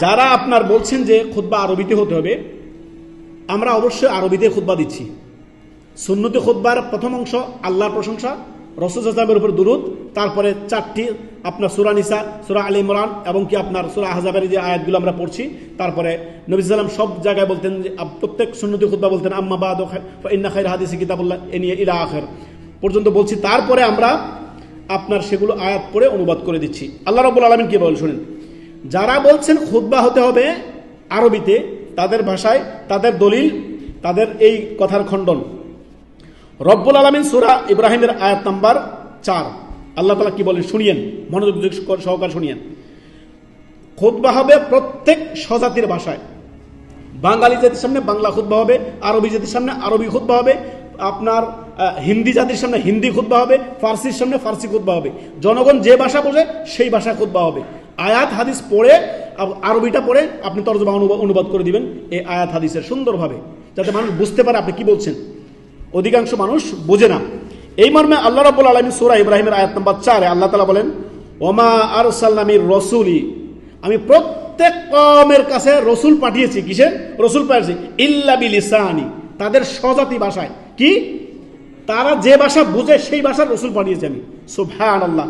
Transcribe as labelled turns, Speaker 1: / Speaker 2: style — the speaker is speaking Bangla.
Speaker 1: যারা আপনার বলছেন যে খুতবা আরবিতে হতে হবে, আমরা অবশ্যই আরবিতে খুতবা দিচ্ছি। সুন্নতি খুতবার প্রথম অংশ আল্লাহর প্রশংসা, রাসূল সাল্লাল্লাহু আলাইহি ওয়াসাল্লামের উপর দুরূদ, তারপরে 4টি আপনার সূরা নিসা, সূরা আলে ইমরান এবং কি আপনার সূরা আহজাবের যে আয়াতগুলো আমরা পড়ছি। তারপরে নবী সাল্লাল্লাহু আলাইহি ওয়াসাল্লাম সব জায়গায় বলতেন যে প্রত্যেক সুন্নতি খুতবা বলতেন আম্মা বাদু ফা ইন্না খায়রা হাদিসি কিতাবুল্লাহ এ নিয়ে ইলা আখির পর্যন্ত বলছি। তারপরে আমরা আপনার সেগুলো আয়াত পড়ে অনুবাদ করে দিচ্ছি। আল্লাহ রাব্বুল আলামিন কি বলেন শুনেন। যারা বলছেন খুতবা হতে হবে আরবিতে, তাদের ভাষায়, তাদের দলিল, তাদের এই কথার খণ্ডন। রব্বুল আলামিন সূরা ইব্রাহিমের আয়াত নাম্বার 4 আল্লাহ তাআলা কি বলেন শুনিয়েন, মনোযোগ সহকারে শুনিয়েন। খুতবা হবে প্রত্যেক স্বজাতির ভাষায়। বাঙালি জাতির সামনে বাংলা খুতবা হবে, আরবি জাতির সামনে আরবি খুতবা হবে, আপনার হিন্দি জাতির সামনে হিন্দি খুতবা হবে, ফার্সির সামনে ফার্সি খুতবা হবে। জনগণ যে ভাষা বোঝে সেই ভাষায় খুতবা হবে। আয়াত হাদিস পড়ে আরবিটা পড়ে আপনি তরজমা অনুবাদ করে দিবেন এই আয়াত হাদিসের সুন্দরভাবে, যাতে মানুষ বুঝতে পারে আপনি কি বলছেন। অধিকাংশ মানুষ বোঝে না। এই মর্মে আল্লাহ রাব্বুল আলামিন সূরা ইব্রাহিমের আয়াত নাম্বার 4 আল্লাহ তাআলা বলেন, ওমা আরসালনা মির রাসূলি, আমি প্রত্যেক কওমের কাছে রাসূল পাঠিয়েছি। কিসের রাসূল পাঠিয়েছি? ইল্লা বিলিসানি, তাদের স্বজাতি ভাষায়। কি? তারা যে ভাষা বুঝে সেই ভাষার রাসূল পাঠিয়েছি আমি। সুবহানাল্লাহ।